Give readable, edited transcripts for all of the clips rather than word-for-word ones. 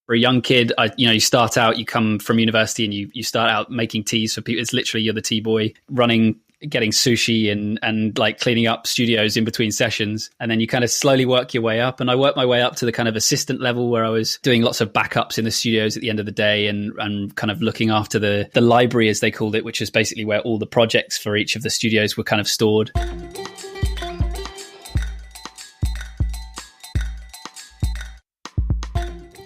For a young kid, you start out, you come from university and you start out making teas for people. It's literally, you're the tea boy running, getting sushi and like cleaning up studios in between sessions. And then you kind of slowly work your way up. And I worked my way up to the kind of assistant level where I was doing lots of backups in the studios at the end of the day and kind of looking after the library, as they called it, which is basically where all the projects for each of the studios were kind of stored.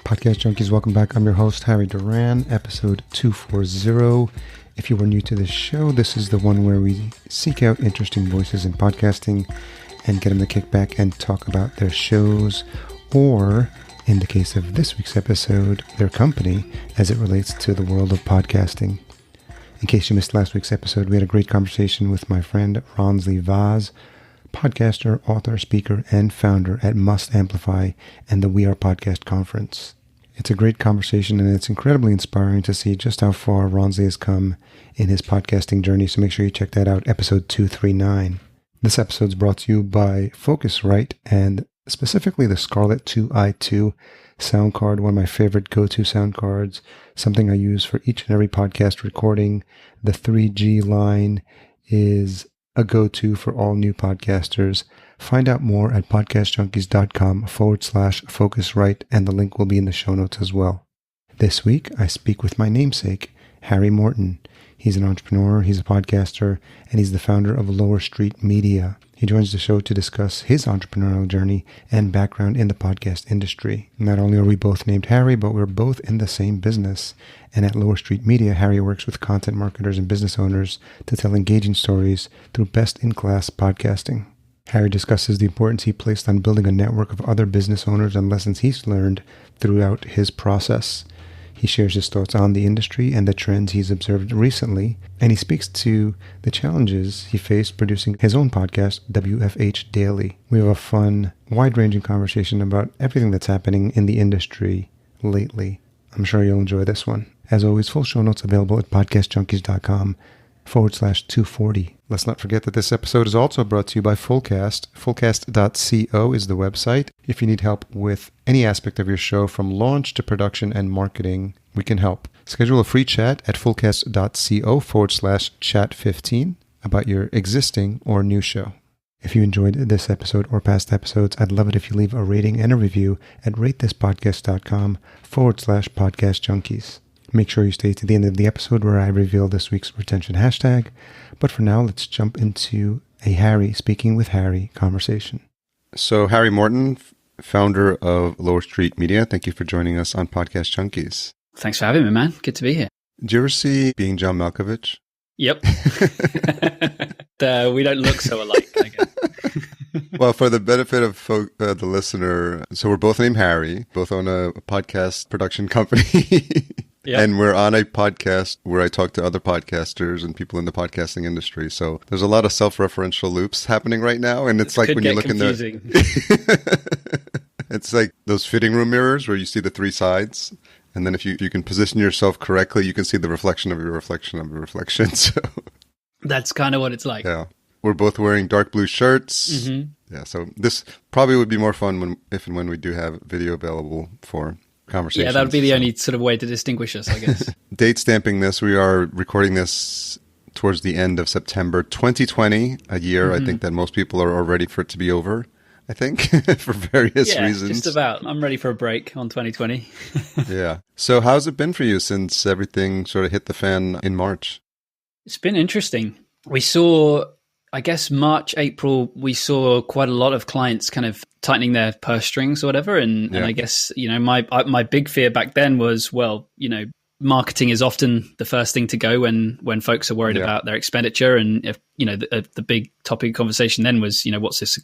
Podcast Junkies, welcome back. I'm your host, Harry Duran, episode 240. If you are new to this show, this is the one where we seek out interesting voices in podcasting and get them to kick back and talk about their shows, or, in the case of this week's episode, their company as it relates to the world of podcasting. In case you missed last week's episode, we had a great conversation with my friend Ronsley Vaz, podcaster, author, speaker, and founder at Must Amplify and the We Are Podcast Conference. It's a great conversation, and it's incredibly inspiring to see just how far Ronsley has come in his podcasting journey, so make sure you check that out, episode 239. This episode is brought to you by Focusrite, and specifically the Scarlett 2i2 sound card, one of my favorite go-to sound cards, something I use for each and every podcast recording. The 3G line is a go-to for all new podcasters. Find out more at podcastjunkies.com/Focusrite, and the link will be in the show notes as well. This week, I speak with my namesake, Harry Morton. He's an entrepreneur, he's a podcaster, and he's the founder of Lower Street Media. He joins the show to discuss his entrepreneurial journey and background in the podcast industry. Not only are we both named Harry, but we're both in the same business. And at Lower Street Media, Harry works with content marketers and business owners to tell engaging stories through best-in-class podcasting. Harry discusses the importance he placed on building a network of other business owners and lessons he's learned throughout his process. He shares his thoughts on the industry and the trends he's observed recently, and he speaks to the challenges he faced producing his own podcast, WFH Daily. We have a fun, wide-ranging conversation about everything that's happening in the industry lately. I'm sure you'll enjoy this one. As always, full show notes available at podcastjunkies.com/240. Let's not forget that this episode is also brought to you by Fullcast. Fullcast.co is the website. If you need help with any aspect of your show, from launch to production and marketing, we can help. Schedule a free chat at fullcast.co/chat15 about your existing or new show. If you enjoyed this episode or past episodes, I'd love it if you leave a rating and a review at ratethispodcast.com/podcastjunkies. Make sure you stay to the end of the episode where I reveal this week's retention hashtag. But for now, let's jump into a Harry speaking with Harry conversation. So Harry Morton, founder of Lower Street Media, thank you for joining us on Podcast Junkies. Thanks for having me, man. Good to be here. Did you ever see Being John Malkovich? Yep. We don't look so alike, I guess. Well, for the benefit of the listener, so we're both named Harry, both own a podcast production company. Yep. And we're on a podcast where I talk to other podcasters and people in the podcasting industry. So there's a lot of self-referential loops happening right now. And it's like when you look confusing. In the... It's like those fitting room mirrors where you see the three sides. And then if you can position yourself correctly, you can see the reflection of your reflection of your reflection. So that's kind of what it's like. Yeah. We're both wearing dark blue shirts. Mm-hmm. Yeah. So this probably would be more fun if and when we do have video available for conversations. Yeah, that would be the only sort of way to distinguish us, I guess. Date stamping this, we are recording this towards the end of September 2020, a year I think that most people are ready for it to be over, I think, for various reasons. Yeah, just about. I'm ready for a break on 2020. Yeah. So how's it been for you since everything sort of hit the fan in March? It's been interesting. We saw, I guess, March, April, we saw quite a lot of clients kind of tightening their purse strings or whatever. And I guess, my big fear back then was, marketing is often the first thing to go when folks are worried about their expenditure. And if, the big topic of conversation then was, what's the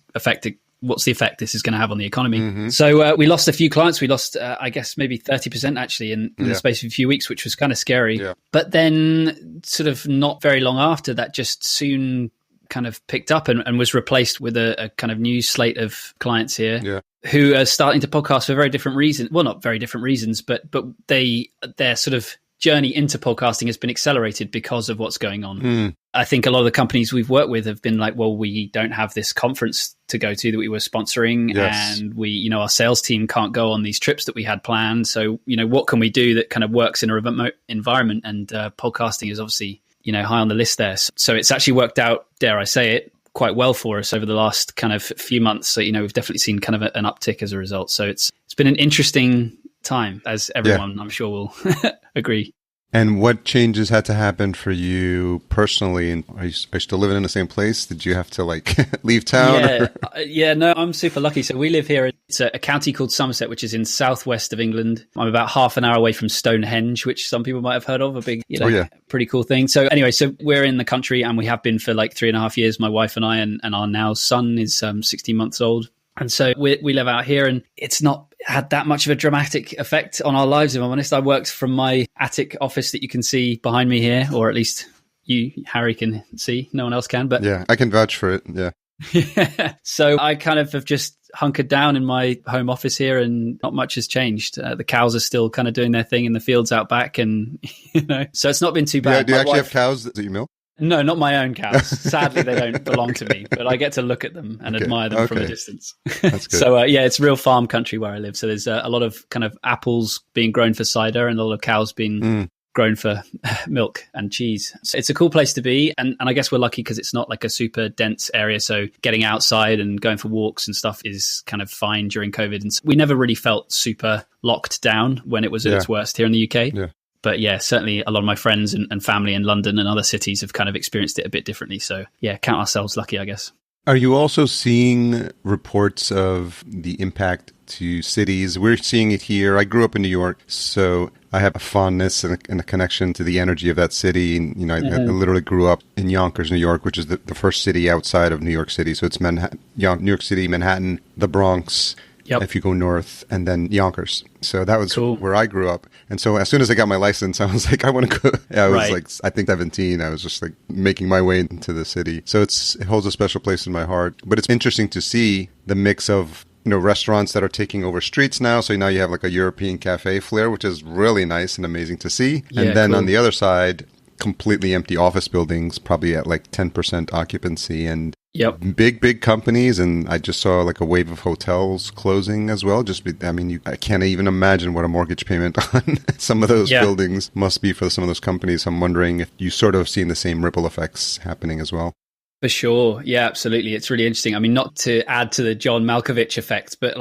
effect this is going to have on the economy? Mm-hmm. So we lost a few clients. We lost, I guess, maybe 30% actually in the space of a few weeks, which was kind of scary. Yeah. But then sort of not very long after that, just soon kind of picked up and was replaced with a kind of new slate of clients here who are starting to podcast for very different reasons. Well, not very different reasons, but they're sort of journey into podcasting has been accelerated because of what's going on. I think a lot of the companies we've worked with have been like, well, we don't have this conference to go to that we were sponsoring. Yes. And we, our sales team can't go on these trips that we had planned. So, what can we do that kind of works in a remote environment? And podcasting is obviously, high on the list there. So it's actually worked out, dare I say it, quite well for us over the last kind of few months. So, we've definitely seen kind of an uptick as a result. So it's been an interesting time, as everyone I'm sure will agree. And what changes had to happen for you personally? And are you still living in the same place? Did you have to leave town? No, I'm super lucky. So we live here. It's a county called Somerset, which is in southwest of England. I'm about half an hour away from Stonehenge, which some people might have heard of, a big, pretty cool thing. So anyway, so we're in the country and we have been for 3.5 years, my wife and I, and our now son is 16 months old. And so we live out here, and it's not had that much of a dramatic effect on our lives, if I'm honest. I worked from my attic office that you can see behind me here, or at least you, Harry, can see. No one else can. But yeah, I can vouch for it. Yeah. So I kind of have just hunkered down in my home office here, and not much has changed. The cows are still kind of doing their thing in the fields out back, and so it's not been too bad. Do you actually have cows that you milk? No, not my own cows. Sadly, they don't belong to me, but I get to look at them and admire them from a distance. That's good. So, it's real farm country where I live. So there's a lot of kind of apples being grown for cider and a lot of cows being grown for milk and cheese. So it's a cool place to be. And I guess we're lucky because it's not like a super dense area. So getting outside and going for walks and stuff is kind of fine during COVID. And so we never really felt super locked down when it was at its worst here in the UK. Yeah. But certainly a lot of my friends and family in London and other cities have kind of experienced it a bit differently. So count ourselves lucky, I guess. Are you also seeing reports of the impact to cities? We're seeing it here. I grew up in New York, so I have a fondness and a connection to the energy of that city. And, I literally grew up in Yonkers, New York, which is the first city outside of New York City. So it's New York City, Manhattan, the Bronx. Yep. If you go north, and then Yonkers. So that was cool. Where I grew up. And so as soon as I got my license, I was like, I want to go. I was I think 17. I was just making my way into the city. So it holds a special place in my heart. But it's interesting to see the mix of, restaurants that are taking over streets now. So now you have a European cafe flair, which is really nice and amazing to see. And then on the other side, completely empty office buildings, probably at 10% occupancy, and big companies. And I just saw a wave of hotels closing as well. I can't even imagine what a mortgage payment on some of those buildings must be for some of those companies. I'm wondering if you sort of seen the same ripple effects happening as well. For sure. Yeah, absolutely. It's really interesting. I mean, not to add to the John Malkovich effect, but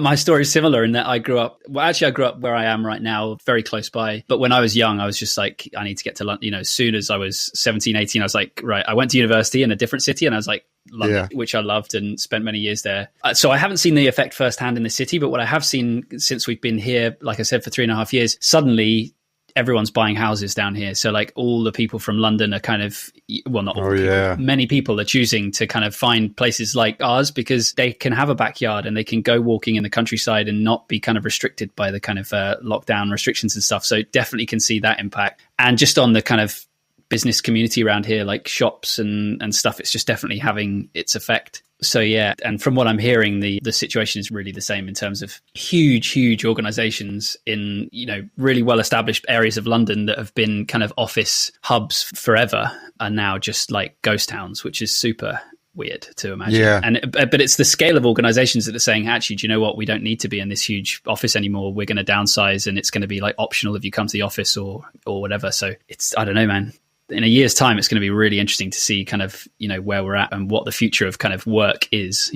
my story is similar in that I grew up where I am right now, very close by. But when I was young, I was just I need to get to London. As soon as I was 17, 18, I was right, I went to university in a different city, and I was London, which I loved and spent many years there. So I haven't seen the effect firsthand in the city, but what I have seen since we've been here, like I said, for 3.5 years, suddenly everyone's buying houses down here. So all the people from London are kind of, well, not all people, many people are choosing to kind of find places like ours because they can have a backyard and they can go walking in the countryside and not be kind of restricted by the kind of lockdown restrictions and stuff. So definitely can see that impact. And just on the kind of business community around here, like shops and stuff, it's just definitely having its effect. So and from what I'm hearing, the situation is really the same in terms of huge organizations in, really well-established areas of London that have been kind of office hubs forever are now just ghost towns, which is super weird to imagine. Yeah. But it's the scale of organizations that are saying, actually, do you know what? We don't need to be in this huge office anymore. We're going to downsize, and it's going to be optional if you come to the office or whatever. So I don't know, man. In a year's time, it's going to be really interesting to see kind of, where we're at and what the future of kind of work is,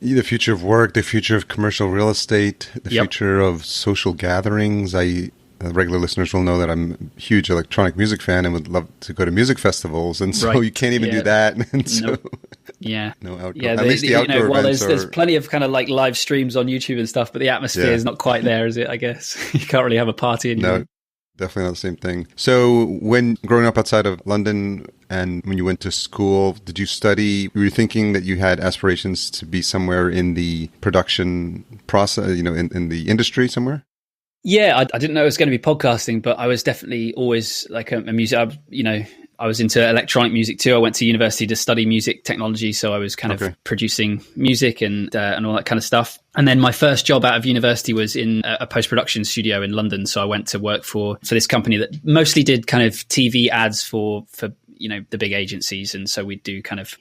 The future of work, the future of commercial real estate, the future of social gatherings. Regular listeners will know that I'm a huge electronic music fan and would love to go to music festivals. And so you can't even do that. And so no outdoor. At least the outdoor events there's plenty of kind of live streams on YouTube and stuff, but the atmosphere is not quite there, is it? I guess you can't really have a party anymore. No. Definitely not the same thing. So when growing up outside of London and when you went to school, did you study, were you thinking that you had aspirations to be somewhere in the production process, in the industry somewhere? Yeah, I didn't know it was going to be podcasting, but I was definitely always a music, I was into electronic music too. I went to university to study music technology. So I was kind of producing music and all that kind of stuff. And then my first job out of university was in a post-production studio in London. So I went to work for this company that mostly did kind of TV ads for the big agencies. And so we'd do kind of,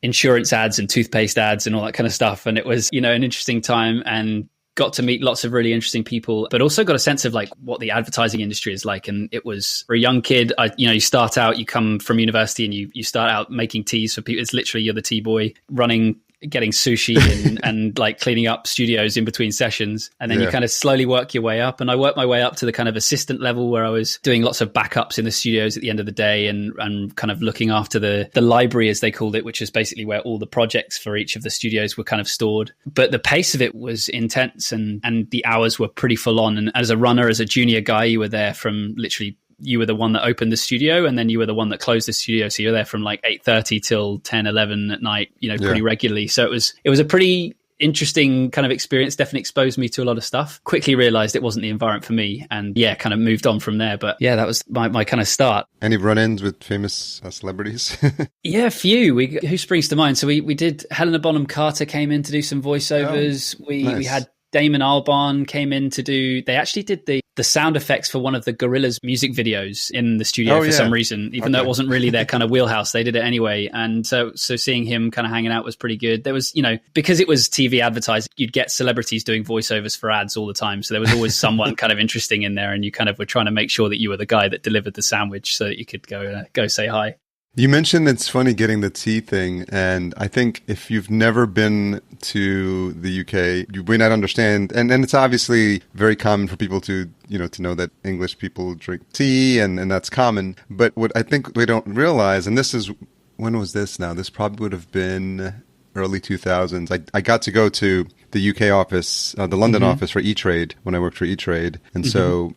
insurance ads and toothpaste ads and all that kind of stuff. And it was, an interesting time and got to meet lots of really interesting people, but also got a sense of like what the advertising industry is like. And it was for a young kid, you start out, you come from university and you start out making teas for people. It's literally, you're the tea boy getting sushi and like cleaning up studios in between sessions. And then you kind of slowly work your way up. And I worked my way up to the kind of assistant level where I was doing lots of backups in the studios at the end of the day and kind of looking after the library, as they called it, which is basically where all the projects for each of the studios were kind of stored. But the pace of it was intense and the hours were pretty full on. And as a runner, as a junior guy, you were there from literally, you were the one that opened the studio and then you were the one that closed the studio. So you're there from like 8:30 till 10, 11 at night, pretty regularly. So it was a pretty interesting kind of experience. Definitely exposed me to a lot of stuff. Quickly realized it wasn't the environment for me and kind of moved on from there. But that was my kind of start. Any run-ins with famous celebrities? Yeah, a few. Who springs to mind? So we did, Helena Bonham Carter came in to do some voiceovers. We had Damon Albarn came in to do, they actually did the sound effects for one of the Gorillaz music videos in the studio some reason, even though it wasn't really their kind of wheelhouse, they did it anyway. And so seeing him kind of hanging out was pretty good. There was, because it was TV advertising, you'd get celebrities doing voiceovers for ads all the time. So there was always someone kind of interesting in there and you kind of were trying to make sure that you were the guy that delivered the sandwich so that you could go say hi. You mentioned it's funny getting the tea thing, and I think if you've never been to the UK, you may not understand, and it's obviously very common for people to know that English people drink tea, and that's common. But what I think they don't realize, and this is, when was this now? This probably would have been early 2000s. I got to go to the UK office, the London office for E-Trade when I worked for E-Trade. And so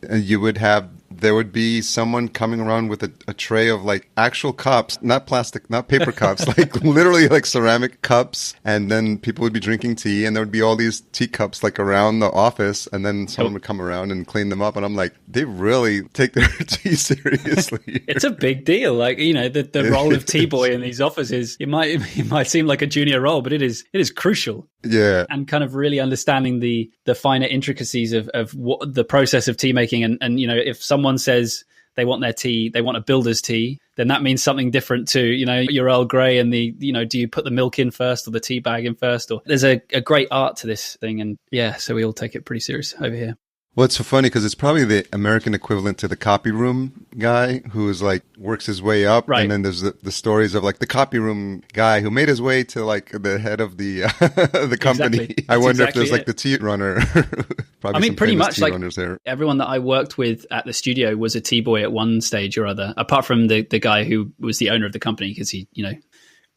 there would be someone coming around with a tray of like actual cups, not plastic, not paper cups, like literally like ceramic cups. And then people would be drinking tea and there would be all these teacups like around the office. And then someone would come around and clean them up. And I'm like, they really take their tea seriously. It's a big deal. Like, the role of tea boy in these offices, it might seem like a junior role, but it is crucial. Yeah. And kind of really understanding the finer intricacies of what the process of tea making. And if someone says they want their tea, they want a builder's tea, then that means something different to, your Earl Grey and do you put the milk in first or the tea bag in first? Or there's a great art to this thing. And so we all take it pretty serious over here. Well, it's so funny because it's probably the American equivalent to the copy room guy who is like works his way up. Right. And then there's the stories of like the copy room guy who made his way to like the head of the the company. Exactly. I wonder if there's like the tea runner. Probably pretty much like everyone that I worked with at the studio was a tea boy at one stage or other, apart from the guy who was the owner of the company because he,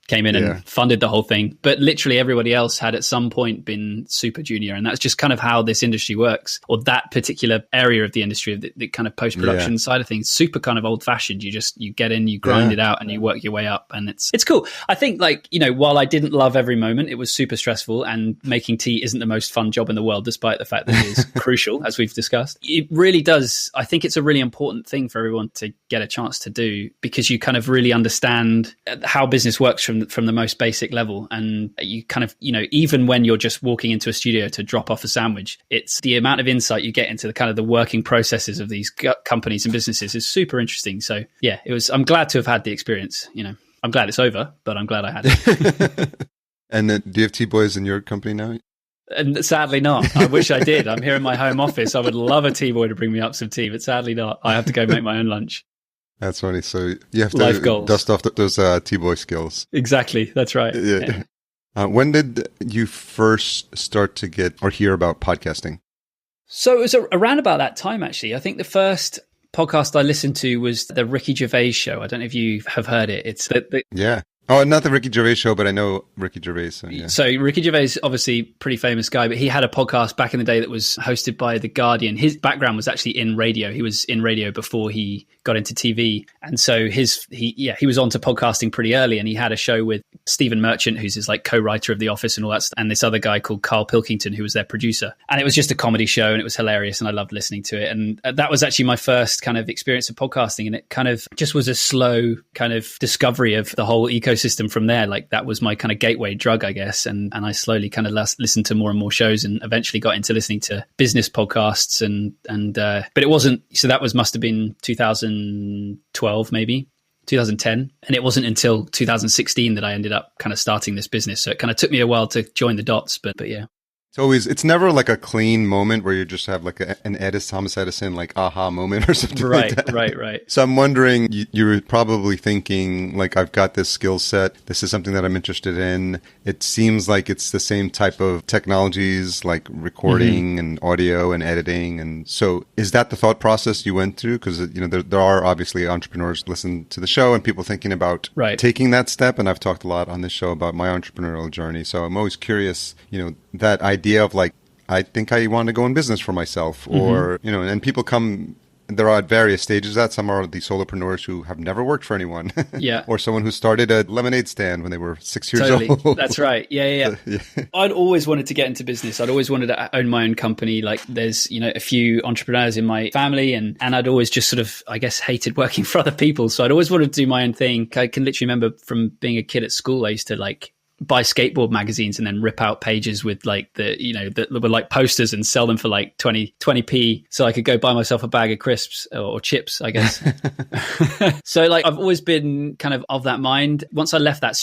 came in and funded the whole thing. But literally everybody else had at some point been super junior. And that's just kind of how this industry works, or that particular area of the industry, of the kind of post-production side of things, super kind of old fashioned. You get in, you grind it out and you work your way up. And it's cool. I think while I didn't love every moment, it was super stressful, and making tea isn't the most fun job in the world, despite the fact that it is crucial, as we've discussed. It really does. I think it's a really important thing for everyone to get a chance to do, because you kind of really understand how business works from the most basic level. And you kind of, even when you're just walking into a studio to drop off a sandwich, it's the amount of insight you get into the kind of the working processes of these companies and businesses is super interesting. So I'm glad to have had the experience. I'm glad it's over, but I'm glad I had it. And do you have tea boys in your company now? And sadly not. I wish I did. I'm here in my home office. I would love a tea boy to bring me up some tea, but sadly not. I have to go make my own lunch. That's funny. So you have to dust off those T-boy skills. Exactly. That's right. Yeah. When did you first start to get or hear about podcasting? So it was around about that time, actually. I think the first podcast I listened to was the Ricky Gervais show. I don't know if you have heard it. It's yeah. Oh, not the Ricky Gervais show, but I know Ricky Gervais. So, yeah. So Ricky Gervais, obviously pretty famous guy, but he had a podcast back in the day that was hosted by The Guardian. His background was actually in radio. He was in radio before he got into TV. And so he was onto podcasting pretty early, and he had a show with Stephen Merchant, who's his like co-writer of The Office and all that stuff, and this other guy called Carl Pilkington, who was their producer. And it was just a comedy show, and it was hilarious, and I loved listening to it. And that was actually my first kind of experience of podcasting, and it kind of just was a slow kind of discovery of the whole ecosystem from there. Like that was my kind of gateway drug, I guess. And I slowly kind of listened to more and more shows, and eventually got into listening to business podcasts but it wasn't, so that must have been 2012, maybe 2010. And it wasn't until 2016 that I ended up kind of starting this business. So it kind of took me a while to join the dots, but yeah. It's never like a clean moment where you just have like an Thomas Edison, like aha moment or something like that. Right. So I'm wondering, you were probably thinking like, I've got this skill set. This is something that I'm interested in. It seems like it's the same type of technologies like recording and audio and editing. And so is that the thought process you went through? Because, there are obviously entrepreneurs listen to the show and people thinking about taking that step. And I've talked a lot on this show about my entrepreneurial journey. So I'm always curious, that idea of like, I think I want to go in business for myself, or, and people come, there are at various stages that some are the solopreneurs who have never worked for anyone. Yeah. Or someone who started a lemonade stand when they were 6 years Totally. old. That's right. Yeah. I'd always wanted to get into business. I'd always wanted to own my own company. Like there's, a few entrepreneurs in my family, and I'd always just sort of, I guess, hated working for other people. So I'd always wanted to do my own thing. I can literally remember from being a kid at school, I used to like buy skateboard magazines and then rip out pages with like that were like posters and sell them for like 20p, so I could go buy myself a bag of crisps or chips, I guess. So like I've always been kind of that mind. Once I left that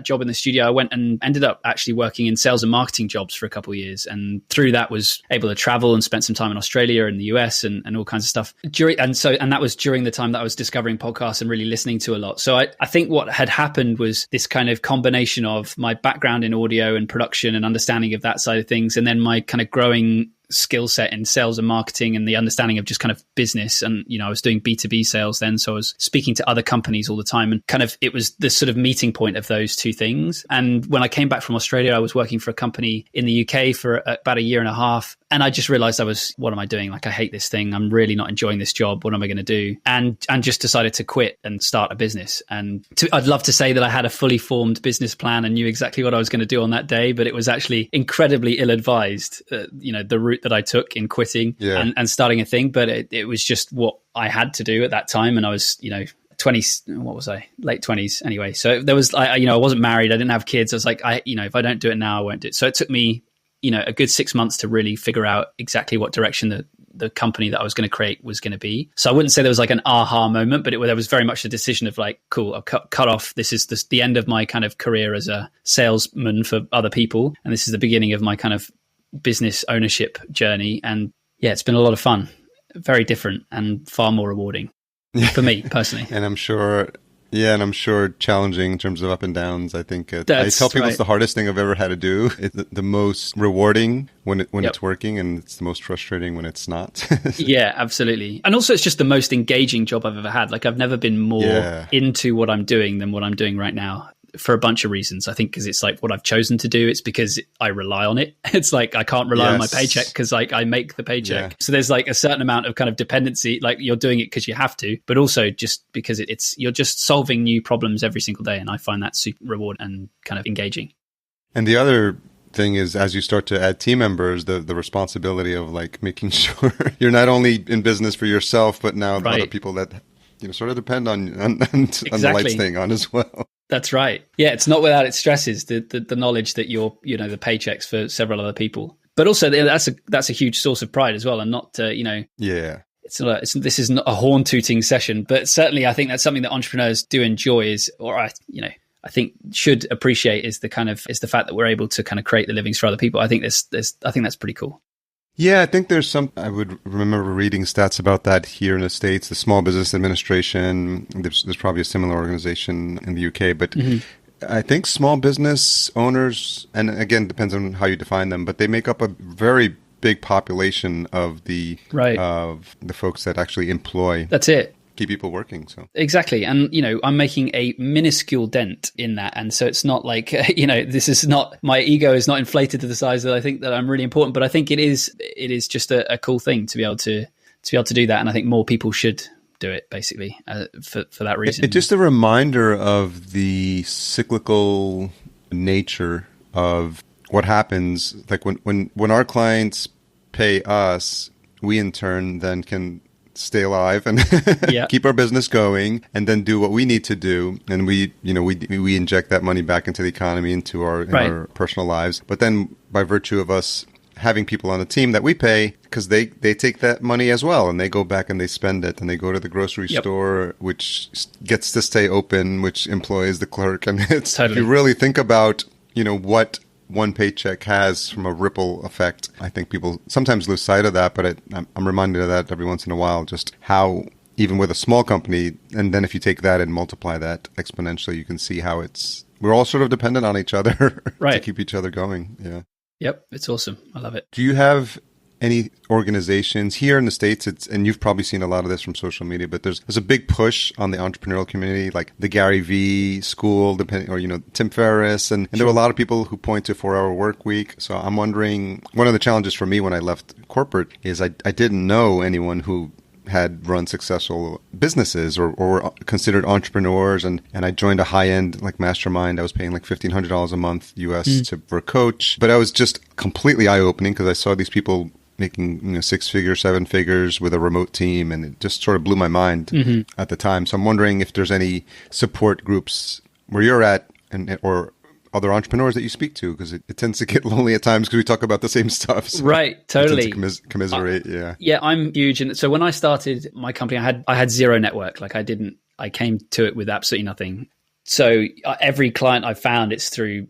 job in the studio, I went and ended up actually working in sales and marketing jobs for a couple of years, and through that was able to travel and spent some time in Australia and the US and all kinds of stuff and that was during the time that I was discovering podcasts and really listening to a lot. So I think what had happened was this kind of combination of my background in audio and production and understanding of that side of things, and then my kind of growing skill set in sales and marketing and the understanding of just kind of business. And, I was doing B2B sales then. So I was speaking to other companies all the time, and kind of, it was the sort of meeting point of those two things. And when I came back from Australia, I was working for a company in the UK for about a year and a half. And I just realized what am I doing? Like, I hate this thing. I'm really not enjoying this job. What am I going to do? And just decided to quit and start a business. And I'd love to say that I had a fully formed business plan and knew exactly what I was going to do on that day, but it was actually incredibly ill-advised, the route that I took in quitting and starting a thing. But it was just what I had to do at that time. And I was, 20s, what was I? Late 20s anyway. So there was, I wasn't married. I didn't have kids. I was like, if I don't do it now, I won't do it. So it took me, a good 6 months to really figure out exactly what direction the company that I was going to create was going to be. So I wouldn't say there was like an aha moment, but there was very much a decision of like, cool, I'll cut off. This is the end of my kind of career as a salesman for other people. And this is the beginning of my kind of business ownership journey. And yeah, it's been a lot of fun, very different and far more rewarding for me personally. And I'm sure challenging in terms of up and downs. I think I tell people it's the hardest thing I've ever had to do. It's the most rewarding when it's working, and it's the most frustrating when it's not. Yeah, absolutely. And also it's just the most engaging job I've ever had. Like I've never been more into what I'm doing than what I'm doing right now, for a bunch of reasons. I think because it's like what I've chosen to do. It's because I rely on it. It's like I can't rely on my paycheck because like I make the paycheck. Yeah. So there's like a certain amount of kind of dependency. Like you're doing it because you have to, but also just because you're just solving new problems every single day. And I find that super rewarding and kind of engaging. And the other thing is, as you start to add team members, the responsibility of like making sure you're not only in business for yourself, but now other people that sort of depend on the lights staying on as well. That's right. Yeah, it's not without its stresses, the knowledge that you're, the paychecks for several other people. But also that's a huge source of pride as well, and not Yeah. This is not a horn tooting session, but certainly I think that's something that entrepreneurs do enjoy I think should appreciate is the fact that we're able to kind of create the livings for other people. I think that's pretty cool. Yeah, I think there's I would remember reading stats about that here in the States, the Small Business Administration. There's probably a similar organization in the UK, but I think small business owners, and again, depends on how you define them, but they make up a very big population of the folks that actually employ. That's it. keep people working. So exactly. And, I'm making a minuscule dent in that. And so it's not like, this is not, my ego is not inflated to the size that I think that I'm really important, but I think it is just a cool thing to be able to do that. And I think more people should do it, basically, for that reason. It's just a reminder of the cyclical nature of what happens. Like when our clients pay us, we in turn then can stay alive and keep our business going, and then do what we need to do. And we inject that money back into the economy, into our personal lives. But then by virtue of us having people on the team that we pay, because they take that money as well, and they go back and they spend it, and they go to the grocery store, which gets to stay open, which employs the clerk. And it's if you really think about, what one paycheck has from a ripple effect, I think people sometimes lose sight of that, but I'm reminded of that every once in a while, just how even with a small company, and then if you take that and multiply that exponentially, you can see how we're all sort of dependent on each other to keep each other going. Yeah. Yep, it's awesome. I love it. Do you have any organizations here in the States? And you've probably seen a lot of this from social media, but there's a big push on the entrepreneurial community, like the Gary V school, Tim Ferriss, and there were a lot of people who point to 4-hour work week. So I'm wondering, one of the challenges for me when I left corporate is I didn't know anyone who had run successful businesses or were considered entrepreneurs. And I joined a high-end mastermind. I was paying $1,500 a month US for a coach. But I was just completely eye-opening because I saw these people making 6 figures, 7 figures with a remote team. And it just sort of blew my mind at the time. So I'm wondering if there's any support groups where you're at or other entrepreneurs that you speak to, because it tends to get lonely at times because we talk about the same stuff. So right, totally. Commiserate, Yeah, I'm huge. And so when I started my company, I had zero network. I came to it with absolutely nothing. So every client I found, it's through,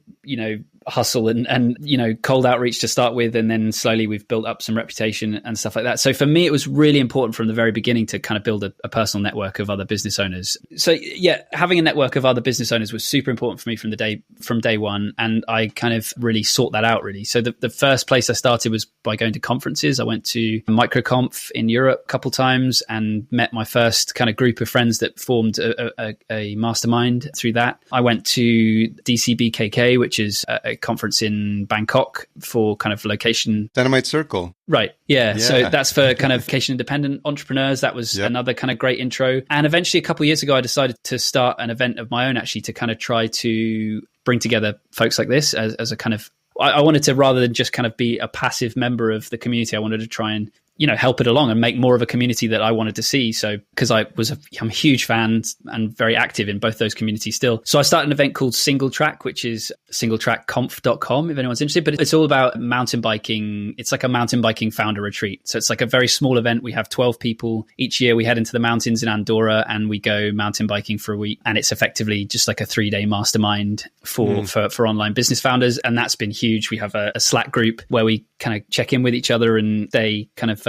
hustle and cold outreach to start with, and then slowly we've built up some reputation and stuff like that. So for me, it was really important from the very beginning to kind of build a personal network of other business owners. So yeah, having a network of other business owners was super important for me from day one, and I kind of really sought that out really. So the first place I started was by going to conferences. I went to MicroConf in Europe a couple times and met my first kind of group of friends that formed a mastermind through that. I went to DCBKK, which is a conference in Bangkok for kind of location. Dynamite Circle. Right. Yeah. So that's for kind of location independent entrepreneurs. That was another kind of great intro. And eventually a couple of years ago, I decided to start an event of my own, actually, to kind of try to bring together folks like this as a kind of, I wanted to, rather than just kind of be a passive member of the community, I wanted to try and help it along and make more of a community that I wanted to see. So, because I'm a huge fan and very active in both those communities still. So I started an event called Single Track, which is singletrackconf.com if anyone's interested, but it's all about mountain biking. It's like a mountain biking founder retreat. So it's like a very small event. We have 12 people each year. We head into the mountains in Andorra and we go mountain biking for a week. And it's effectively just like a 3-day mastermind for online business founders. And that's been huge. We have a Slack group where we kind of check in with each other and they kind of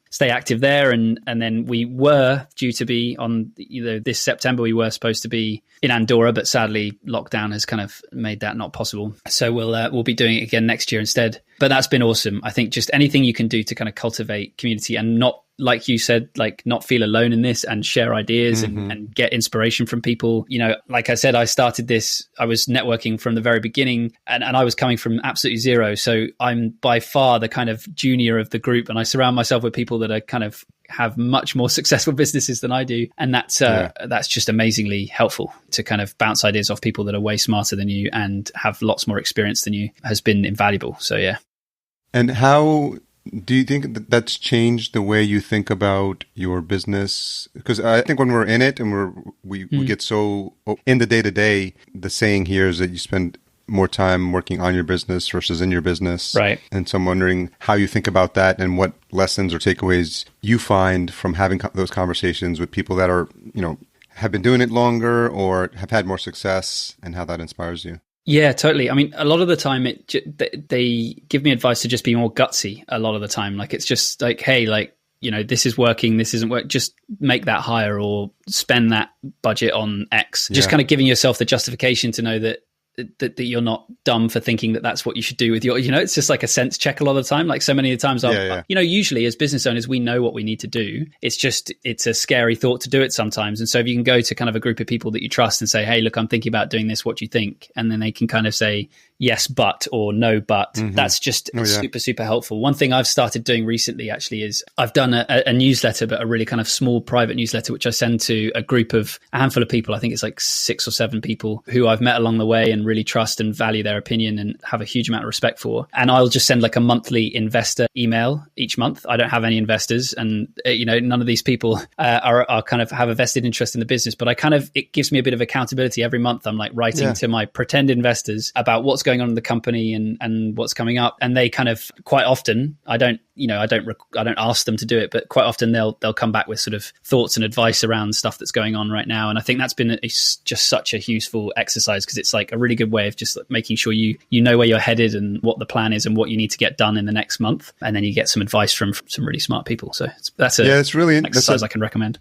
stay active there. And then we were due to be on, this September, we were supposed to be in Andorra, but sadly lockdown has kind of made that not possible. So we'll be doing it again next year instead. But that's been awesome. I think just anything you can do to kind of cultivate community and not, like you said, not feel alone in this and share ideas and get inspiration from people. Like I said, I started this, I was networking from the very beginning and I was coming from absolutely zero. So I'm by far the kind of junior of the group, and I surround myself with people that are kind of have much more successful businesses than I do. And that's just amazingly helpful to kind of bounce ideas off people that are way smarter than you and have lots more experience than you has been invaluable. So yeah. And how do you think that's changed the way you think about your business? Because I think when we're in it and we get so in the day-to-day, the saying here is that you spend more time working on your business versus in your business. Right. And so I'm wondering how you think about that and what lessons or takeaways you find from having those conversations with people that are, have been doing it longer or have had more success, and how that inspires you. Yeah, totally. I mean, a lot of the time they give me advice to just be more gutsy a lot of the time. It's just like, hey, this is working, this isn't work. Just make that higher or spend that budget on X. Just kind of giving yourself the justification to know that that you're not dumb for thinking that that's what you should do with your, it's just like a sense check a lot of the time. Like so many of the times usually as business owners, we know what we need to do. It's a scary thought to do it sometimes. And so if you can go to kind of a group of people that you trust and say, hey, look, I'm thinking about doing this. What do you think? And then they can kind of say yes, but, or no, but. That's just super, super helpful. One thing I've started doing recently actually is I've done a newsletter, but a really kind of small private newsletter, which I send to a handful of people. I think it's like 6 or 7 people who I've met along the way and really trust and value their opinion and have a huge amount of respect for. And I'll just send like a monthly investor email each month. I don't have any investors, and none of these people are kind of have a vested interest in the business, but it gives me a bit of accountability every month. I'm like writing to my pretend investors about what's going on in the company and what's coming up. And they kind of quite often, I don't ask them to do it, but quite often they'll come back with sort of thoughts and advice around stuff that's going on right now. And I think that's been just such a useful exercise, because it's like a really good way of just making sure you know where you're headed and what the plan is and what you need to get done in the next month. And then you get some advice from some really smart people. So it's really an exercise I can recommend.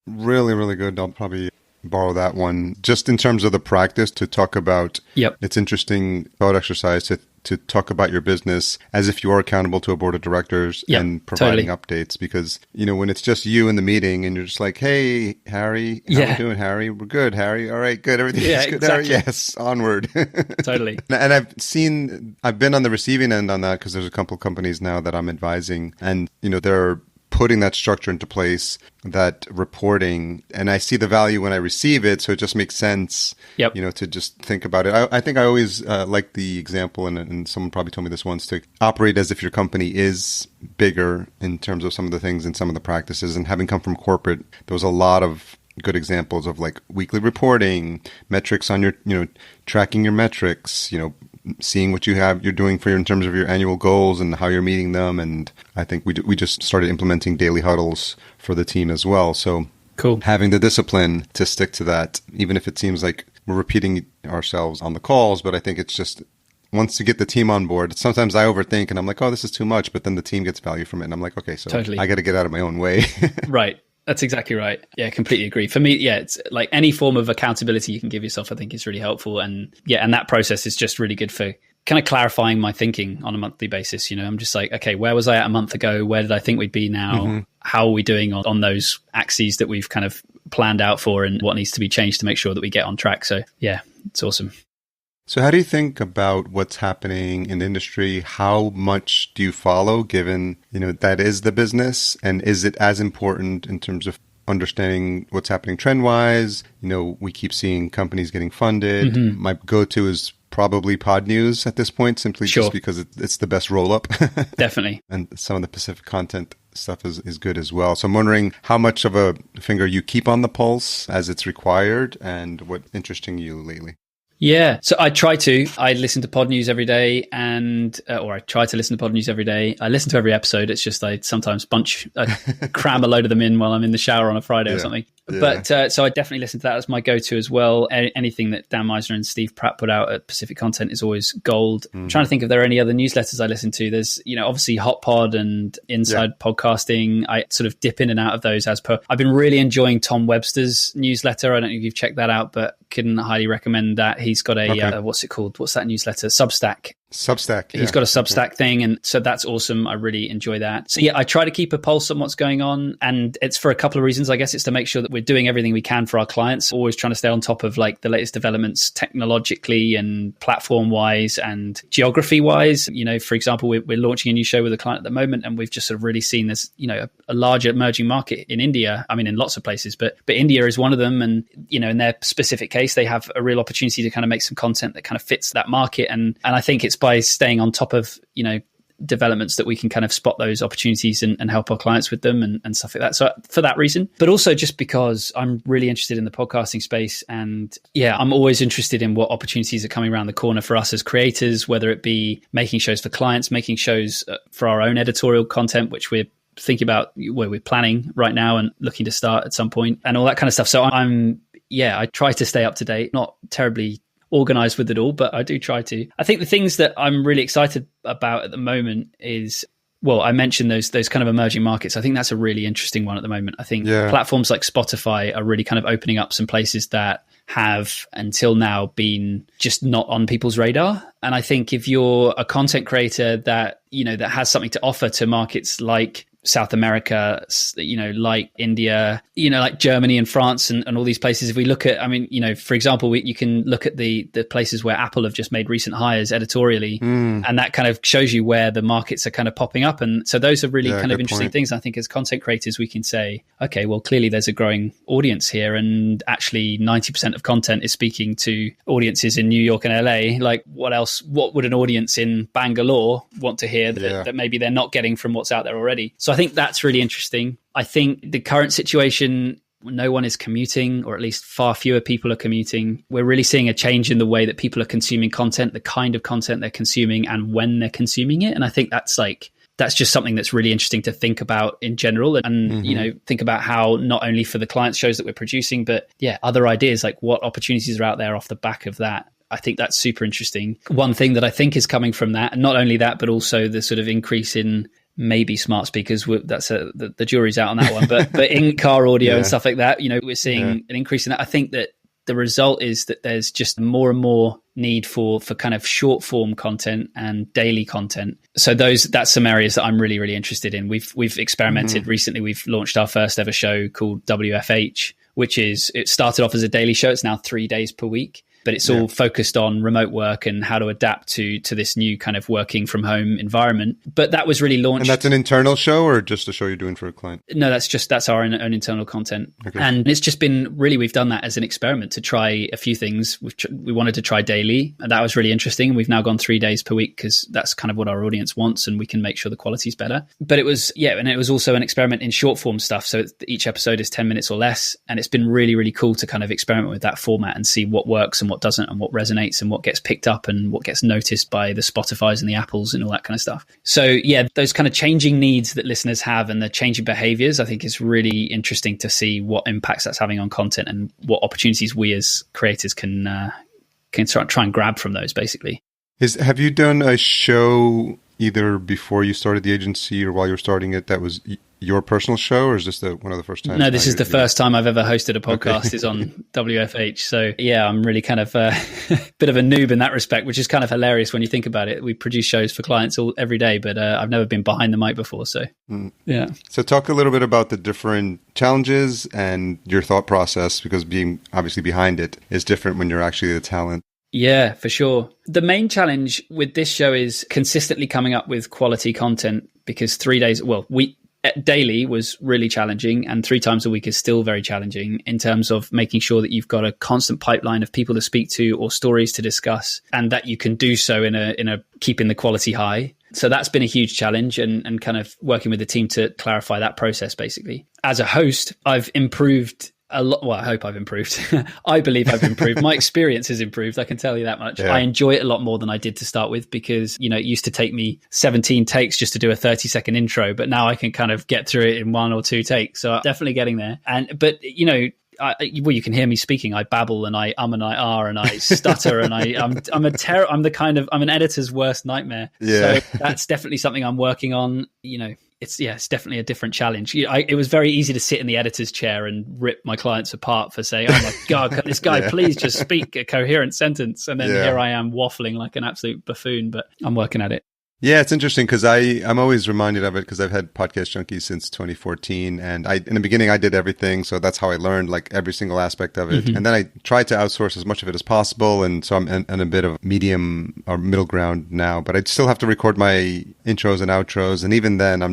Really, really good. I'll probably borrow that one. Just in terms of the practice to talk about, it's interesting thought exercise to talk about your business as if you are accountable to a board of directors and providing updates, because, when it's just you in the meeting and you're just like, hey, Harry, how we doing, Harry? We're good, Harry. All right, good. Everything's good, exactly. Harry. Yes, onward. Totally. And I've been on the receiving end on that, because there's a couple of companies now that I'm advising, and, they're putting that structure into place, that reporting, and I see the value when I receive it. So it just makes sense, to just think about it. I think I always like the example, and someone probably told me this once, to operate as if your company is bigger in terms of some of the things and some of the practices. And having come from corporate, there was a lot of good examples of like weekly reporting, metrics on your, tracking your metrics, seeing what you're doing in terms of your annual goals and how you're meeting them. And I think we just started implementing daily huddles for the team as well. So cool. Having the discipline to stick to that, even if it seems like we're repeating ourselves on the calls, but I think it's just once you get the team on board, sometimes I overthink and I'm like, oh, this is too much, but then the team gets value from it. And I'm like, okay, so totally. I got to get out of my own way. Right. That's exactly right. Yeah, completely agree. For me, it's like any form of accountability you can give yourself, I think is really helpful. And and that process is just really good for kind of clarifying my thinking on a monthly basis. I'm just like, okay, where was I at a month ago? Where did I think we'd be now? How are we doing on those axes that we've kind of planned out for, and what needs to be changed to make sure that we get on track? So yeah, it's awesome. So how do you think about what's happening in the industry? How much do you follow, given, that is the business? And is it as important in terms of understanding what's happening trend-wise? We keep seeing companies getting funded. My go-to is probably Pod News at this point, simply just because it's the best roll-up. Definitely. And some of the Pacific content stuff is good as well. So I'm wondering how much of a finger you keep on the pulse as it's required, and what's interesting you lately. Yeah. So I try to. I listen to Pod News every day, or I try to listen to Pod News every day. I listen to every episode. It's just I sometimes cram a load of them in while I'm in the shower on a Friday or something. Yeah. But so I definitely listen to that as my go-to as well. Anything that Dan Meisner and Steve Pratt put out at Pacific Content is always gold. I'm trying to think if there are any other newsletters I listen to. There's, obviously Hot Pod and Inside Podcasting. I sort of dip in and out of those as per. I've been really enjoying Tom Webster's newsletter. I don't know if you've checked that out, but can highly recommend that. He's got a, what's it called? What's that newsletter? Substack. He's got a Substack thing, and so that's awesome. I really enjoy that. So I try to keep a pulse on what's going on, and it's for a couple of reasons. I guess it's to make sure that we're doing everything we can for our clients, always trying to stay on top of like the latest developments technologically and platform wise and geography wise. For example, we're launching a new show with a client at the moment, and we've just sort of really seen this, a larger emerging market in India. I mean, in lots of places, but India is one of them. And, in their specific case, they have a real opportunity to kind of make some content that kind of fits that market. And I think it's by staying on top of, developments that we can kind of spot those opportunities and help our clients with them and stuff like that. So for that reason, but also just because I'm really interested in the podcasting space, and I'm always interested in what opportunities are coming around the corner for us as creators, whether it be making shows for clients, making shows for our own editorial content, which we're thinking about, where we're planning right now and looking to start at some point, and all that kind of stuff. So I try to stay up to date, not terribly organized with it all, but I do try to. I think the things that I'm really excited about at the moment is, I mentioned those kind of emerging markets. I think that's a really interesting one at the moment. I think platforms like Spotify are really kind of opening up some places that have until now been just not on people's radar. And I think if you're a content creator that, that has something to offer to markets like South America, like India, like Germany and France and all these places. If we look at, for example, you can look at the places where Apple have just made recent hires editorially, and that kind of shows you where the markets are kind of popping up. And so those are really kind of interesting things. I think as content creators, we can say, okay, well, clearly there's a growing audience here. And actually 90% of content is speaking to audiences in New York and LA. Like what would an audience in Bangalore want to hear that maybe they're not getting from what's out there already? So I think that's really interesting. I think the current situation, no one is commuting, or at least far fewer people are commuting. We're really seeing a change in the way that people are consuming content, the kind of content they're consuming and when they're consuming it. And I think that's just something that's really interesting to think about in general, and think about how not only for the client shows that we're producing, but other ideas, like what opportunities are out there off the back of that. I think that's super interesting. One thing that I think is coming from that, and not only that, but also the sort of increase in maybe smart speakers, the jury's out on that one, but in-car audio and stuff like that, we're seeing an increase in that. I think that the result is that there's just more and more need for kind of short form content and daily content. So that's some areas that I'm really, really interested in. We've experimented recently. We've launched our first ever show called WFH, it started off as a daily show. It's now 3 days per week. But it's all focused on remote work and how to adapt to this new kind of working from home environment. But that was really launched. And that's an internal show or just a show you're doing for a client? No, that's our own internal content. Okay. And it's just been really, we've done that as an experiment to try a few things. We wanted to try daily, and that was really interesting. We've now gone 3 days per week because that's kind of what our audience wants, and we can make sure the quality's better. But it was also an experiment in short form stuff. So each episode is 10 minutes or less. And it's been really, really cool to kind of experiment with that format and see what works and what doesn't, and what resonates and what gets picked up and what gets noticed by the Spotifys and the Apples and all that kind of stuff. So those kind of changing needs that listeners have and the changing behaviors, I think is really interesting to see what impacts that's having on content and what opportunities we as creators can try and grab from those, basically. Have you done a show either before you started the agency or while you were starting it that was your personal show, or is this one of the first times? No, this is the first time I've ever hosted a podcast is on WFH. So I'm really kind of a bit of a noob in that respect, which is kind of hilarious when you think about it. We produce shows for clients every day, but I've never been behind the mic before. So So talk a little bit about the different challenges and your thought process, because being obviously behind it is different when you're actually the talent. Yeah, for sure. The main challenge with this show is consistently coming up with quality content, because 3 days, daily was really challenging, and 3 times a week is still very challenging in terms of making sure that you've got a constant pipeline of people to speak to or stories to discuss, and that you can do so in a keeping the quality high. So that's been a huge challenge, and kind of working with the team to clarify that process, basically. As a host, I've improved a lot. Well, I hope I've improved. I believe I've improved. My experience has improved. I can tell you that much. Yeah. I enjoy it a lot more than I did to start with, because, it used to take me 17 takes just to do a 30-second intro, but now I can kind of get through it in 1 or 2 takes. So I'm definitely getting there. But you can hear me speaking. I babble and I and I are and I stutter and I'm an editor's worst nightmare. Yeah. So that's definitely something I'm working on. It's definitely a different challenge. It was very easy to sit in the editor's chair and rip my clients apart for saying, "Oh my God, this guy, please just speak a coherent sentence." And then here I am waffling like an absolute buffoon, but I'm working at it. Yeah, it's interesting because I'm always reminded of it because I've had Podcast Junkies since 2014. And in the beginning, I did everything. So that's how I learned like every single aspect of it. Mm-hmm. And then I tried to outsource as much of it as possible. And so I'm in a bit of medium or middle ground now. But I still have to record my intros and outros. And even then,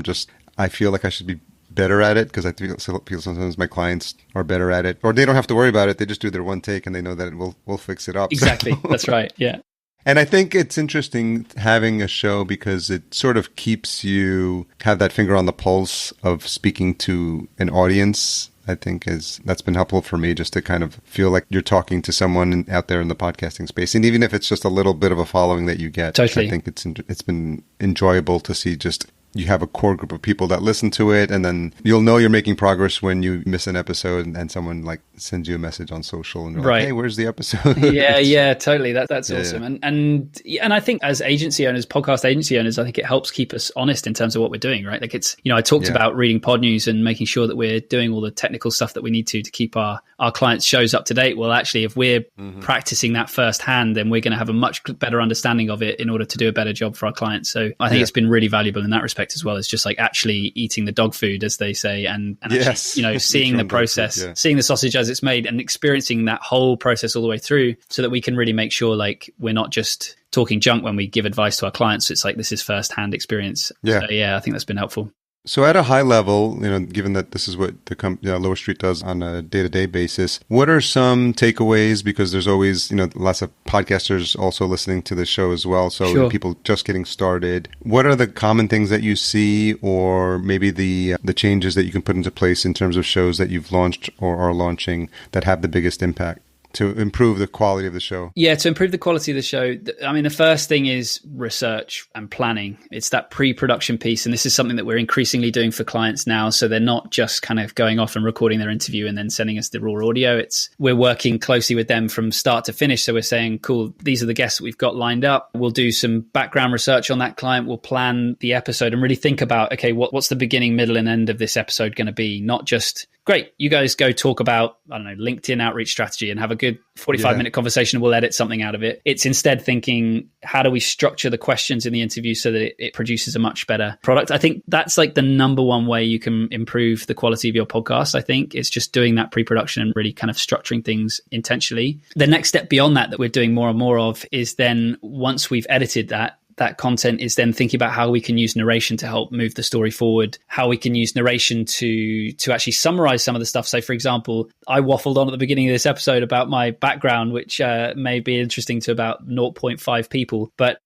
I feel like I should be better at it, because I feel sometimes my clients are better at it. Or they don't have to worry about it. They just do their one take and they know that we'll fix it up. Exactly. That's right. Yeah. And I think it's interesting having a show because it sort of keeps you have that finger on the pulse of speaking to an audience. I think that's been helpful for me, just to kind of feel like you're talking to someone out there in the podcasting space. And even if it's just a little bit of a following that you get, totally. I think it's been enjoyable to see just you have a core group of people that listen to it, and then you'll know you're making progress when you miss an episode and someone like sends you a message on social and they're like, hey, where's the episode? Yeah, totally. That's awesome. And I think as agency owners, podcast agency owners, I think it helps keep us honest in terms of what we're doing, right? Like it's, I talked about reading pod news and making sure that we're doing all the technical stuff that we need to keep our clients' shows up to date. Well, actually, if we're practicing that firsthand, then we're going to have a much better understanding of it in order to do a better job for our clients. So I think it's been really valuable in that respect as well. It's just like actually eating the dog food, as they say, and actually, seeing the process, seeing the sausage as it's made and experiencing that whole process all the way through so that we can really make sure like we're not just talking junk when we give advice to our clients. It's like this is first-hand experience. So, I think that's been helpful. So at a high level, given that this is what the Lower Street does on a day-to-day basis, what are some takeaways? Because there's always, lots of podcasters also listening to the show as well. So people just getting started. What are the common things that you see, or maybe the changes that you can put into place in terms of shows that you've launched or are launching that have the biggest impact to improve the quality of the show? Yeah, to improve the quality of the show, I mean, the first thing is research and planning. It's that pre-production piece. And this is something that we're increasingly doing for clients now. So they're not just kind of going off and recording their interview and then sending us the raw audio. We're working closely with them from start to finish. So we're saying, cool, these are the guests that we've got lined up. We'll do some background research on that client. We'll plan the episode and really think about, okay, what's the beginning, middle, and end of this episode going to be? Not just, great, you guys go talk about, I don't know, LinkedIn outreach strategy and have a good 45-minute conversation and we'll edit something out of it. It's instead thinking, how do we structure the questions in the interview so that it produces a much better product? I think that's like the number one way you can improve the quality of your podcast. I think it's just doing that pre-production and really kind of structuring things intentionally. The next step beyond that we're doing more and more of is then once we've edited that content is then thinking about how we can use narration to help move the story forward, how we can use narration to actually summarize some of the stuff. So for example, I waffled on at the beginning of this episode about my background, which may be interesting to about 0.5 people, but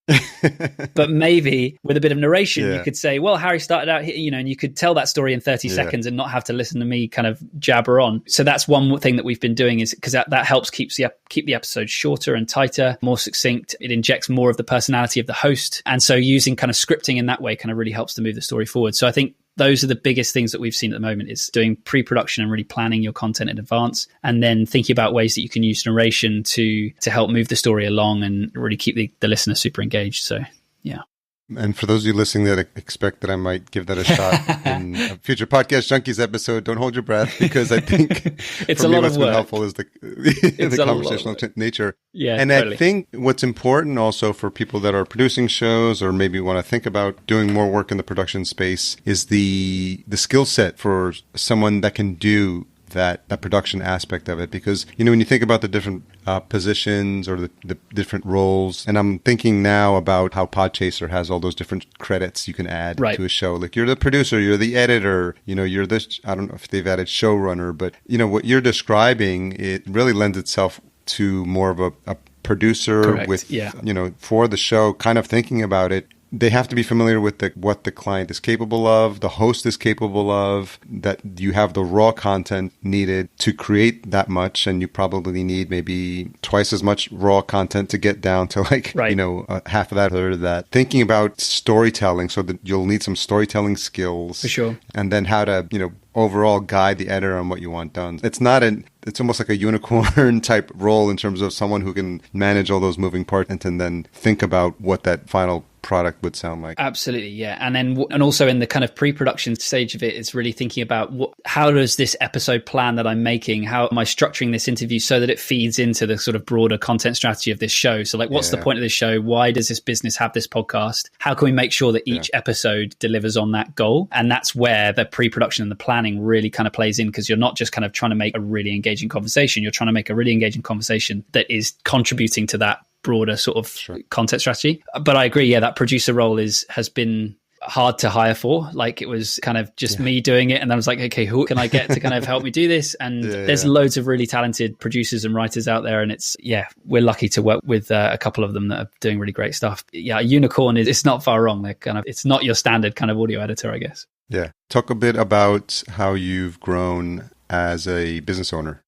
maybe with a bit of narration, you could say, well, Harry started out here, and you could tell that story in 30 seconds and not have to listen to me kind of jabber on. So that's one thing that we've been doing, is because that helps keep the episode shorter and tighter, more succinct. It injects more of the personality of the host. And so using kind of scripting in that way kind of really helps to move the story forward. So I think those are the biggest things that we've seen at the moment, is doing pre-production and really planning your content in advance, and then thinking about ways that you can use narration to help move the story along and really keep the listener super engaged. So, yeah. And for those of you listening that expect that I might give that a shot in a future Podcast Junkies episode, don't hold your breath, because I think it's for me what's been helpful is the conversational nature. Yeah, and totally. I think what's important also for people that are producing shows or maybe want to think about doing more work in the production space is the skill set for someone that can do that production aspect of it. Because, when you think about the different positions or the different roles, and I'm thinking now about how Podchaser has all those different credits you can add to a show. Like you're the producer, you're the editor, you're this, I don't know if they've added showrunner, but what you're describing, it really lends itself to more of a producer. Correct. With, for the show, kind of thinking about it. They have to be familiar with what the client is capable of, the host is capable of, that you have the raw content needed to create that much, and you probably need maybe twice as much raw content to get down to half of that or that. Thinking about storytelling, so that you'll need some storytelling skills. For sure. And then how to, overall guide the editor on what you want done. It's almost like a unicorn type role in terms of someone who can manage all those moving parts and then think about what that final product would sound like. Absolutely, yeah. And also in the kind of pre-production stage of it, it's really thinking about how does this episode plan that I'm making, how am I structuring this interview so that it feeds into the sort of broader content strategy of this show? So like, what's the point of this show? Why does this business have this podcast? How can we make sure that each episode delivers on that goal? And that's where the pre-production and the planning really kind of plays in, because you're not just kind of trying to make a really engaging conversation. You're trying to make a really engaging conversation that is contributing to that broader sort of content strategy. But I agree, that producer role has been hard to hire for. Like it was kind of just me doing it, and I was like, okay, who can I get to kind of help me do this? And there's loads of really talented producers and writers out there, and it's we're lucky to work with a couple of them that are doing really great stuff. A unicorn it's not far wrong. They're kind of, it's not your standard kind of audio editor, I guess. Yeah. Talk a bit about how you've grown as a business owner.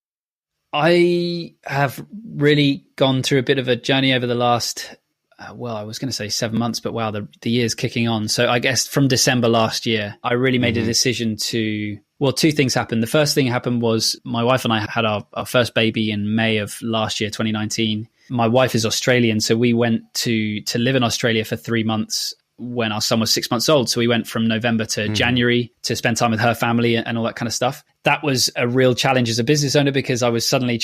I have really gone through a bit of a journey over the last, I was going to say 7 months, but wow, the year's kicking on. So I guess from December last year, I really made a decision to Well, two things happened. The first thing happened was my wife and I had our first baby in May of last year, 2019. My wife is Australian, so we went to live in Australia for 3 months when our son was 6 months old. So we went from November to January to spend time with her family and all that kind of stuff. That was a real challenge as a business owner because I was suddenly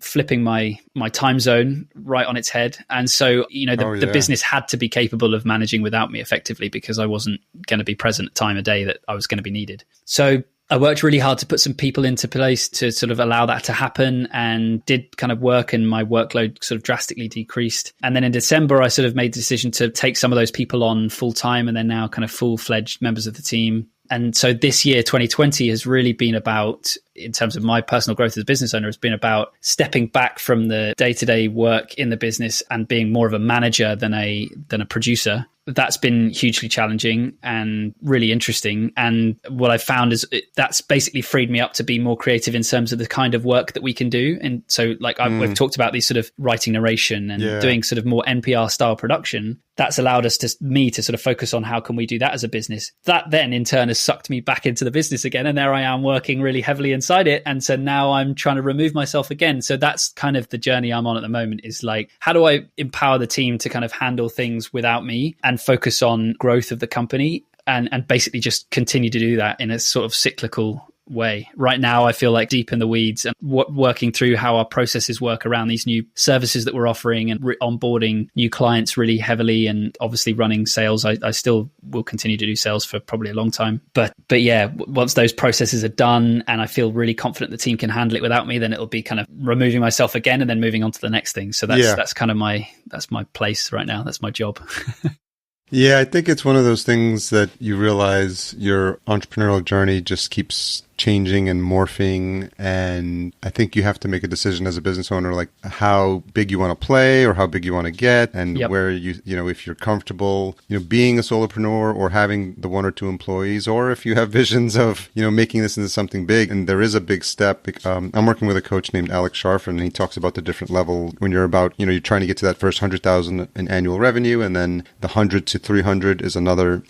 flipping my time zone right on its head. And so, the business had to be capable of managing without me effectively because I wasn't going to be present at time of day that I was going to be needed. So I worked really hard to put some people into place to sort of allow that to happen and did kind of work, and my workload sort of drastically decreased. And then in December, I sort of made the decision to take some of those people on full time, and they're now kind of full-fledged members of the team. And so this year, 2020, has really been about, in terms of my personal growth as a business owner, has been about stepping back from the day-to-day work in the business and being more of a manager than a producer. That's been hugely challenging and really interesting. And what I found is that's basically freed me up to be more creative in terms of the kind of work that we can do. And so we've talked about these sort of writing narration and doing sort of more NPR style production. That's allowed me to sort of focus on how can we do that as a business. That then in turn has sucked me back into the business again. And there I am working really heavily inside it. And so now I'm trying to remove myself again. So that's kind of the journey I'm on at the moment, is like, how do I empower the team to kind of handle things without me and focus on growth of the company and basically just continue to do that in a sort of cyclical way. Right now, I feel like deep in the weeds and working through how our processes work around these new services that we're offering and onboarding new clients really heavily, and obviously running sales. I still will continue to do sales for probably a long time. But yeah, once those processes are done and I feel really confident the team can handle it without me, then it'll be kind of removing myself again and then moving on to the next thing. So that's kind of my place right now. That's my job. Yeah, I think it's one of those things that you realize your entrepreneurial journey just keeps changing and morphing. And I think you have to make a decision as a business owner, like how big you want to play or how big you want to get, and where if you're comfortable, being a solopreneur or having the 1 or 2 employees, or if you have visions of, making this into something big. And there is a big step. I'm working with a coach named Alex Sharfin, and he talks about the different level when you're about, you're trying to get to that first 100,000 in annual revenue. And then the 100 to 300 is another,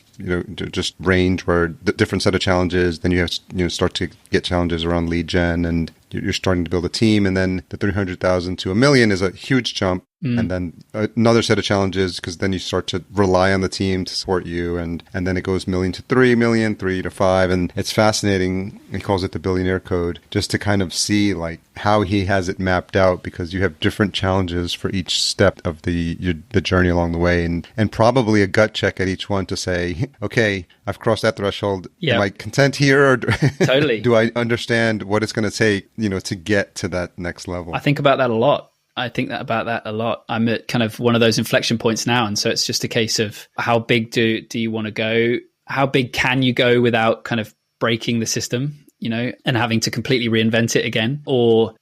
just range where the different set of challenges. Then you have, start to get challenges around lead gen, and you're starting to build a team. And then the 300,000 to $1 million is a huge jump. And then another set of challenges, because then you start to rely on the team to support you. And then it goes $1 million to $3 million, 3 to 5. And it's fascinating. He calls it the billionaire code, just to kind of see like how he has it mapped out, because you have different challenges for each step of the journey along the way. And probably a gut check at each one to say, okay, I've crossed that threshold. Am I content here? Or Totally. Do I understand what it's going to take, to get to that next level? I think about that a lot. I'm at kind of one of those inflection points now. And so it's just a case of how big do you want to go? How big can you go without kind of breaking the system, and having to completely reinvent it again? Or,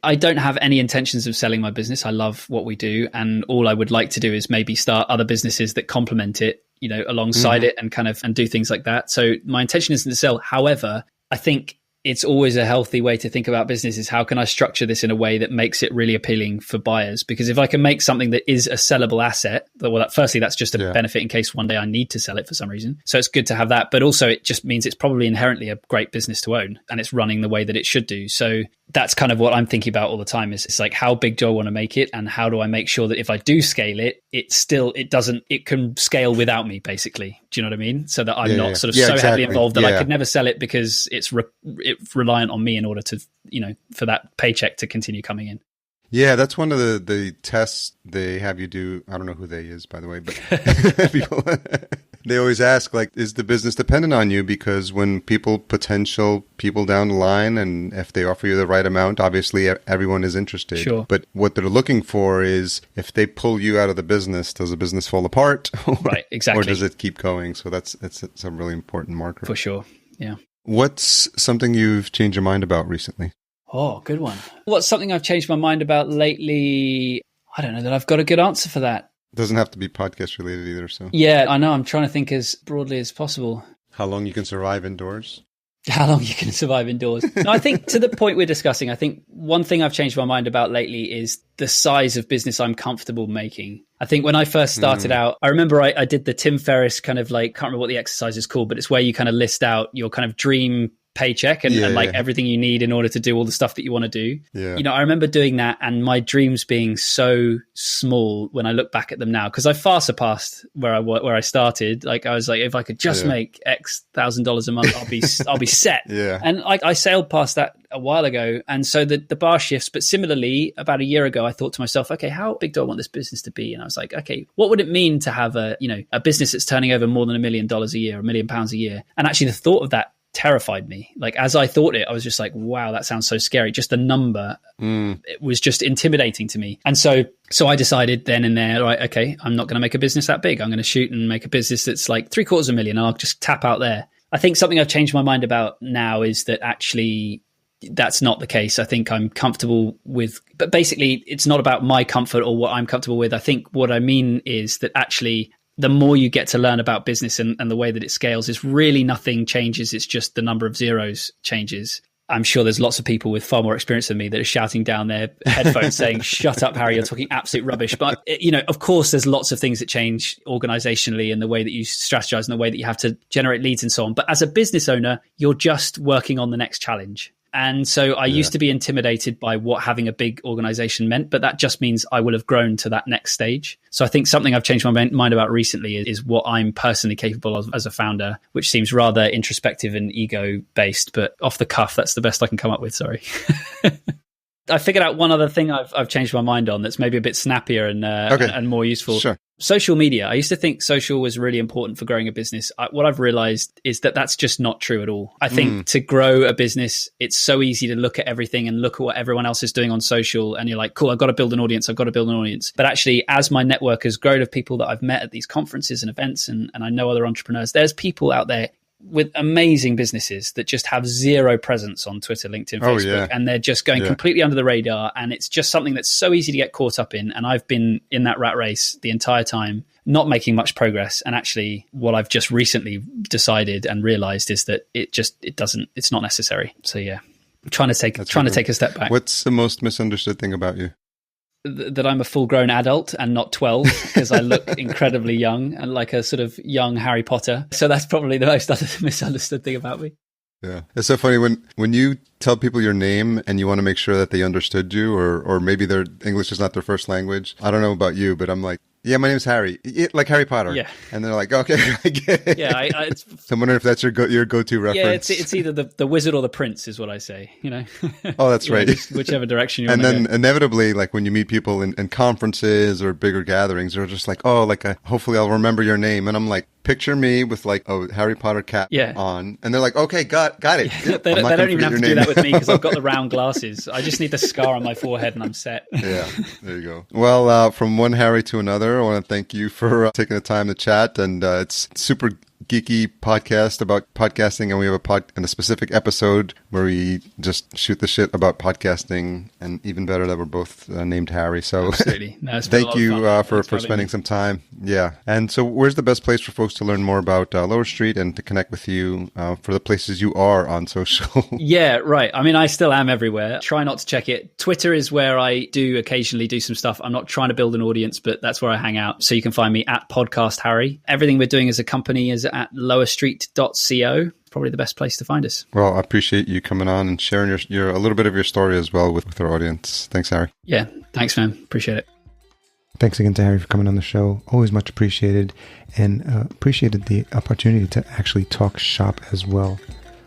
I don't have any intentions of selling my business. I love what we do. And all I would like to do is maybe start other businesses that complement it, alongside it and do things like that. So my intention isn't to sell. However, I think it's always a healthy way to think about business is how can I structure this in a way that makes it really appealing for buyers? Because if I can make something that is a sellable asset, firstly, that's just a benefit in case one day I need to sell it for some reason. So it's good to have that. But also it just means it's probably inherently a great business to own, and it's running the way that it should do. So that's kind of what I'm thinking about all the time is it's like, how big do I want to make it? And how do I make sure that if I do scale it, it can scale without me, basically. Do you know what I mean? So that I'm not sort of heavily involved that I could never sell it because it's reliant on me in order to, for that paycheck to continue coming in. Yeah, that's one of the tests they have you do. I don't know who they is, by the way, but they always ask, like, is the business dependent on you? Because when potential people down the line, and if they offer you the right amount, obviously everyone is interested. Sure. But what they're looking for is if they pull you out of the business, does the business fall apart? Right, exactly. Or does it keep going? So it's a really important marker. For sure, yeah. What's something you've changed your mind about recently? Oh, good one. What's something I've changed my mind about lately? I don't know that I've got a good answer for that. Doesn't have to be podcast related either. So yeah, I know. I'm trying to think as broadly as possible. How long you can survive indoors? How long you can survive indoors. No, I think to the point we're discussing, I think one thing I've changed my mind about lately is the size of business I'm comfortable making. I think when I first started out, I remember I did the Tim Ferriss kind of like, can't remember what the exercise is called, but it's where you kind of list out your kind of dream paycheck and like everything you need in order to do all the stuff that you want to do. Yeah. You know, I remember doing that and my dreams being so small when I look back at them now, because I far surpassed where I started. Like I was like, if I could just make X $1,000 a month, I'll be set. Yeah. And like I sailed past that a while ago. And so the bar shifts. But similarly, about a year ago, I thought to myself, okay, how big do I want this business to be? And I was like, okay, what would it mean to have a business that's turning over more than $1 million a year, £1 million a year? And actually the thought of that terrified me. Like as I thought it, I was just like, wow, that sounds so scary. Just the number, it was just intimidating to me. And so I decided then and there, right, okay, I'm not going to make a business that big. I'm going to shoot and make a business that's like $750,000. I'll just tap out there. I think something I've changed my mind about now is that actually that's not the case. I think I'm comfortable with, but basically it's not about my comfort or what I'm comfortable with. I think what I mean is that actually the more you get to learn about business and the way that it scales is really nothing changes. It's just the number of zeros changes. I'm sure there's lots of people with far more experience than me that are shouting down their headphones saying, shut up, Harry, you're talking absolute rubbish. But, of course, there's lots of things that change organizationally in the way that you strategize and the way that you have to generate leads and so on. But as a business owner, you're just working on the next challenge. And so I used to be intimidated by what having a big organization meant, but that just means I will have grown to that next stage. So I think something I've changed my mind about recently is what I'm personally capable of as a founder, which seems rather introspective and ego based, but off the cuff, that's the best I can come up with. Sorry. I figured out one other thing I've changed my mind on that's maybe a bit snappier and more useful. Sure. Social media. I used to think social was really important for growing a business. What I've realized is that that's just not true at all. I think to grow a business, it's so easy to look at everything and look at what everyone else is doing on social. And you're like, cool, I've got to build an audience. But actually, as my network has grown of people that I've met at these conferences and events, and I know other entrepreneurs, there's people out there with amazing businesses that just have zero presence on Twitter, LinkedIn, Facebook, and they're just going completely under the radar. And it's just something that's so easy to get caught up in. And I've been in that rat race the entire time, not making much progress. And actually what I've just recently decided and realized is that it's not necessary. So yeah, I'm trying to take a step back. What's the most misunderstood thing about you? That I'm a full-grown adult and not 12 because I look incredibly young and like a sort of young Harry Potter. So that's probably the most misunderstood thing about me. Yeah. It's so funny when you tell people your name and you want to make sure that they understood you or maybe their English is not their first language. I don't know about you, but I'm like, yeah, my name's Harry, like Harry Potter. Yeah. And they're like, okay, I get it. Yeah. So I'm wondering if that's your go-to reference. Yeah, it's either the wizard or the prince is what I say, Oh, that's right. Whichever direction you want to go. And then inevitably, like when you meet people in conferences or bigger gatherings, they're just like, oh, hopefully I'll remember your name. And I'm like, picture me with like a Harry Potter cap on. And they're like, okay, got it. Yeah, they don't even have to do that with me because I've got the round glasses. I just need the scar on my forehead and I'm set. Yeah, there you go. Well, from one Harry to another, I want to thank you for taking the time to chat. And it's super geeky podcast about podcasting, and we have a specific episode where we just shoot the shit about podcasting, and even better that we're both named Harry. So absolutely. Thank you for spending some time. Yeah. And so where's the best place for folks to learn more about Lower Street and to connect with you for the places you are on social? Yeah, right. I mean, I still am everywhere. Try not to check it. Twitter is where I do occasionally do some stuff. I'm not trying to build an audience, but that's where I hang out. So you can find me at Podcast Harry. Everything we're doing as a company is at lowerstreet.co. Probably the best place to find us. Well, I appreciate you coming on and sharing your a little bit of your story as well with our audience. Thanks, Harry. Yeah, thanks, man. Appreciate it. Thanks again to Harry for coming on the show. Always much appreciated, and appreciated the opportunity to actually talk shop as well.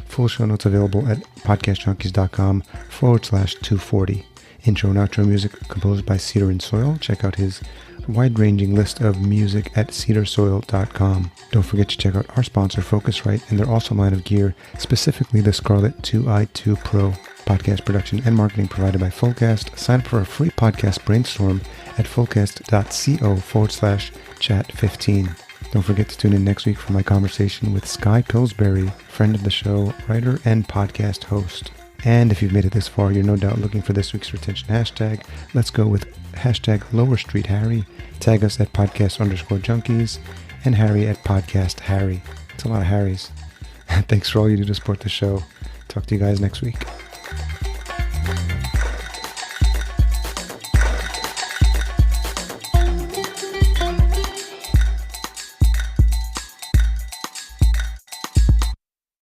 Full show notes available at podcastjunkies.com/240. Intro and outro music composed by Cedar and Soil. Check out his wide-ranging list of music at cedarsoil.com. Don't forget to check out our sponsor, Focusrite, and their awesome line of gear, specifically the Scarlett 2i2 Pro. Podcast production and marketing provided by Fullcast. Sign up for a free podcast brainstorm at fullcast.co/chat15. Don't forget to tune in next week for my conversation with Sky Pillsbury, friend of the show, writer and podcast host. And if you've made it this far, you're no doubt looking for this week's retention hashtag. Let's go with hashtag Lower Street Harry. Tag us at podcast_junkies and Harry at podcast Harry. It's a lot of Harrys. Thanks for all you do to support the show. Talk to you guys next week.